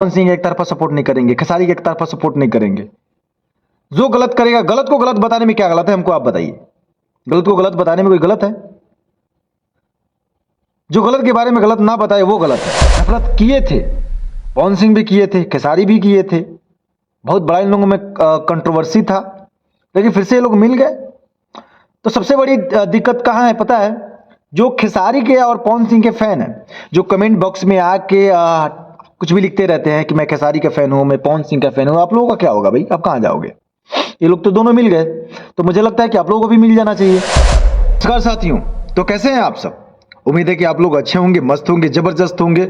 पवन सिंह एक तरफा सपोर्ट नहीं करेंगे, खेसारी एक तरफा सपोर्ट नहीं करेंगे। जो गलत करेगा, गलत को गलत बताने में क्या गलत है, हमको आप बताइए। गलत को गलत बताने में कोई गलत है? जो गलत के बारे में गलत ना बताए वो गलत है। नफरत किए थे, पवन सिंह भी किए थे, खेसारी भी किए थे, बहुत बड़ा इन लोगों में कंट्रोवर्सी था, लेकिन फिर से ये लोग मिल गए। तो सबसे बड़ी दिक्कत कहाँ है पता है? जो खेसारी के और पवन सिंह के फैन है, जो कमेंट बॉक्स में आके कुछ भी लिखते रहते हैं कि मैं खेसारी का फैन हूं, मैं पवन सिंह का फैन हूं, आप लोगों का क्या होगा भाई? आप कहाँ जाओगे? ये लोग तो दोनों मिल गए, तो मुझे लगता है कि आप लोगों को भी मिल जाना चाहिए। नमस्कार साथियों, तो कैसे हैं आप सब? उम्मीद है कि आप लोग अच्छे होंगे, मस्त होंगे, जबरदस्त होंगे।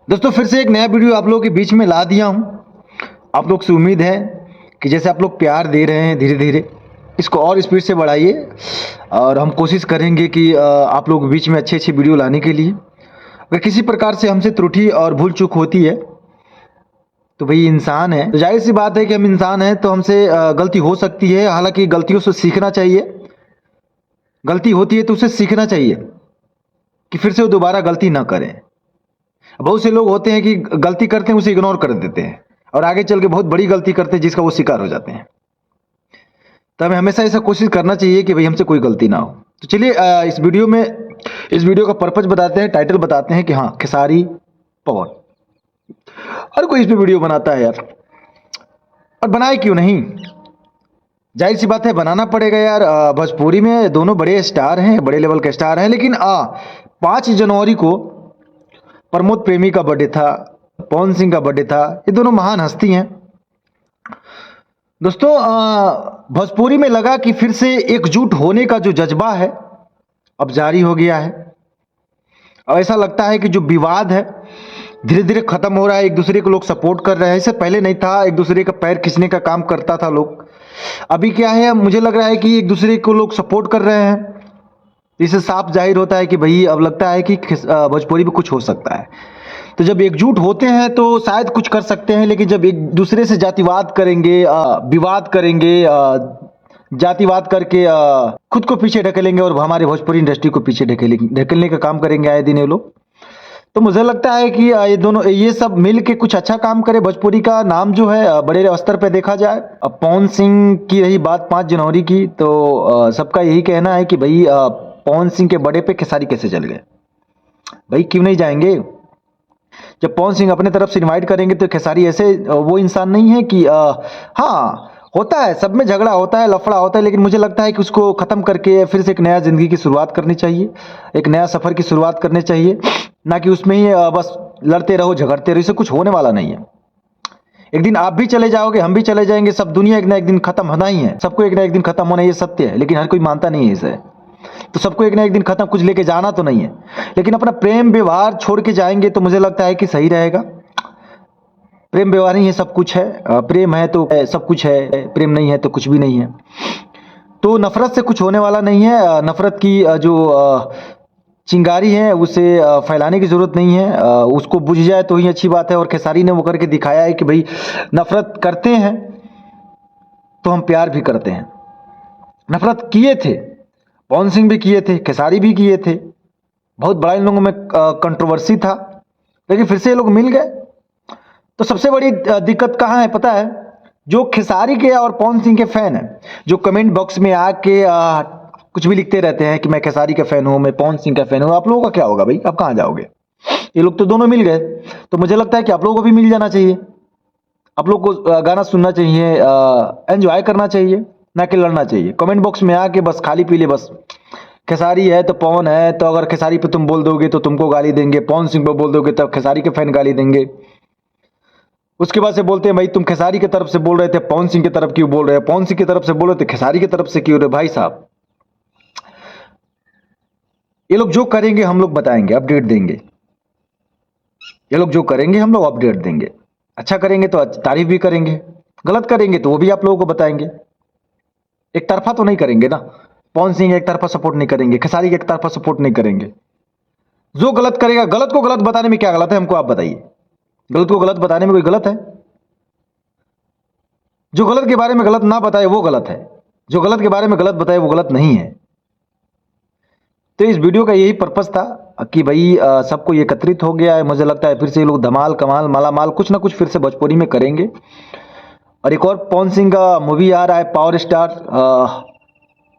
दोस्तों, फिर से एक नया वीडियो आप लोगों के बीच में ला दिया हूं। आप लोग से उम्मीद है कि जैसे आप लोग प्यार दे रहे हैं, धीरे धीरे इसको और स्पीड से बढ़ाइए, और हम कोशिश करेंगे कि आप लोग बीच में अच्छी अच्छी वीडियो लाने के लिए। अगर किसी प्रकार से हमसे त्रुटि और भूल चूक होती है तो भाई इंसान है, तो जाहिर सी बात है कि हम इंसान हैं, तो हमसे गलती हो सकती है। हालांकि गलतियों से सीखना चाहिए, गलती होती है तो उसे सीखना चाहिए कि फिर से वो दोबारा गलती ना करें। बहुत से लोग होते हैं कि गलती करते हैं उसे इग्नोर कर देते हैं, और आगे चल के बहुत बड़ी गलती करते हैं जिसका वो शिकार हो जाते हैं। तो हमें हमेशा ऐसा कोशिश करना चाहिए कि भाई हमसे कोई गलती ना हो। तो चलिए इस वीडियो का पर्पज बताते हैं, टाइटल बताते हैं कि हाँ, खेसारी पवन। हर कोई इस पे वीडियो बनाता है यार, और बनाए क्यों नहीं? जाहिर सी बात है, बनाना पड़ेगा यार। भोजपुरी में दोनों बड़े स्टार हैं, बड़े लेवल के स्टार हैं, लेकिन 5 जनवरी को प्रमोद प्रेमी का बर्थडे था, पवन सिंह का बर्थडे था। ये दोनों महान हस्ती हैं। दोस्तों, भोजपुरी में लगा कि फिर से एकजुट होने का जो जज्बा है अब जारी हो गया है, और ऐसा लगता है कि जो विवाद है धीरे धीरे खत्म हो रहा है। एक दूसरे को लोग सपोर्ट कर रहे हैं। इससे पहले नहीं था, एक दूसरे का पैर खींचने का काम करता था लोग। अभी क्या है, मुझे लग रहा है कि एक दूसरे को लोग सपोर्ट कर रहे हैं। इससे साफ जाहिर होता है कि भाई अब लगता है कि भोजपुरी में कुछ हो सकता है। तो जब एकजुट होते हैं तो शायद कुछ कर सकते हैं, लेकिन जब एक दूसरे से जातिवाद करेंगे, विवाद करेंगे, जातिवाद करके खुद को पीछे ढकेलेंगे और हमारे भोजपुरी इंडस्ट्री को पीछे ढकेलने का काम करेंगे आए दिन ये लोग, तो मुझे लगता है कि ये सब मिल के कुछ अच्छा काम करे। भोजपुरी का नाम जो है बड़े स्तर पे देखा जाए। अब पवन सिंह की रही बात 5 जनवरी की, तो सबका यही कहना है कि भाई पवन सिंह के बर्थडे पे खेसारी कैसे चल गए? भाई क्यों नहीं जाएंगे? जब पवन सिंह अपने तरफ से इनवाइट करेंगे तो खेसारी ऐसे वो इंसान नहीं है कि हाँ, होता है, सब में झगड़ा होता है, लफड़ा होता है, लेकिन मुझे लगता है कि उसको खत्म करके फिर से एक नया जिंदगी की शुरुआत करनी चाहिए, एक नया सफर की शुरुआत करनी चाहिए, ना कि उसमें ही बस लड़ते रहो, झगड़ते रहो। इससे कुछ होने वाला नहीं है। एक दिन आप भी चले जाओगे, हम भी चले जाएंगे, सब दुनिया एक ना एक दिन खत्म होना ही है। सबको एक ना एक दिन खत्म होना, ये सत्य है, लेकिन हर कोई मानता नहीं है इसे। तो सबको एक ना एक दिन खत्म, कुछ लेके जाना तो नहीं है, लेकिन अपना प्रेम व्यवहार छोड़ के जाएंगे तो मुझे लगता है कि सही रहेगा। प्रेम व्यवहार ही है, सब कुछ है। प्रेम है तो सब कुछ है, प्रेम नहीं है तो कुछ भी नहीं है। तो नफरत से कुछ होने वाला नहीं है। नफरत की जो चिंगारी है उसे फैलाने की जरूरत नहीं है। उसको बुझ जाए तो ही अच्छी बात है, और खेसारी ने वो करके दिखाया है कि भाई नफरत करते हैं तो हम प्यार भी करते हैं। नफरत किए थे, पवन सिंह भी किए थे, खेसारी भी किए थे, बहुत बड़ा इन लोगों में कंट्रोवर्सी था, लेकिन फिर से ये लोग मिल गए। तो सबसे बड़ी दिक्कत कहाँ है पता है? जो खेसारी के और पवन सिंह के फैन है, जो कमेंट बॉक्स में आके कुछ भी लिखते रहते हैं कि मैं खेसारी का फैन हूं, मैं पवन सिंह का फैन हूं, आप लोगों का क्या होगा भाई? आप कहाँ जाओगे? ये लोग तो दोनों मिल गए, तो मुझे लगता है कि आप लोगों को भी मिल जाना चाहिए। आप लोग को गाना सुनना चाहिए, एंजॉय करना चाहिए, ना कि लड़ना चाहिए। कमेंट बॉक्स में आके बस खाली पीले, बस खेसारी है तो पवन है, तो अगर खेसारी पे तुम बोल दोगे तो तुमको गाली देंगे, पवन सिंह पे बोल दोगे तो खेसारी के फैन गाली देंगे। उसके बाद से बोलते हैं भाई तुम खेसारी की तरफ से बोल रहे थे, पवन सिंह की तरफ क्यों बोल रहे हैं? पवन सिंह की तरफ से बोल रहे थे, खेसारी की तरफ से क्यों रहे? भाई साहब, ये लोग जो करेंगे हम लोग बताएंगे, अपडेट देंगे। ये लोग जो करेंगे हम लोग अपडेट देंगे। अच्छा करेंगे तो तारीफ भी करेंगे, गलत करेंगे तो वो भी आप लोगों को बताएंगे। एक तरफा तो नहीं करेंगे ना। पवन सिंह एक तरफा सपोर्ट नहीं करेंगे, खेसारी एक तरफा सपोर्ट नहीं करेंगे। जो गलत करेगा, गलत को गलत बताने में क्या गलत है, हमको आप बताइए। गलत को गलत बताने में कोई गलत है? जो गलत के बारे में गलत ना बताए वो गलत है, जो गलत के बारे में गलत बताए वो गलत नहीं है। तो इस वीडियो का यही पर्पस था कि भाई सबको एकत्रित हो गया है। मुझे लगता है फिर से ये लोग धमाल कमाल मालामाल कुछ ना कुछ फिर से भोजपुरी में करेंगे। और एक और पवन सिंह का मूवी आ रहा है पावर स्टार,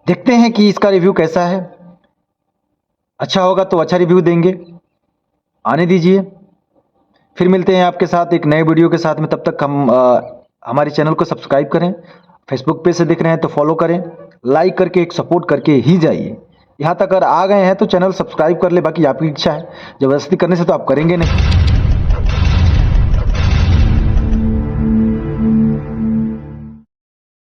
देखते हैं कि इसका रिव्यू कैसा है। अच्छा होगा तो अच्छा रिव्यू देंगे, आने दीजिए। फिर मिलते हैं आपके साथ एक नए वीडियो के साथ में। तब तक हम हमारे चैनल को सब्सक्राइब करें, फेसबुक पे से देख रहे हैं तो फॉलो करें, लाइक करके एक सपोर्ट करके ही जाइए। यहाँ तक अगर आ गए हैं तो चैनल सब्सक्राइब कर ले, बाकी आपकी इच्छा है, जबरदस्ती करने से तो आप करेंगे नहीं।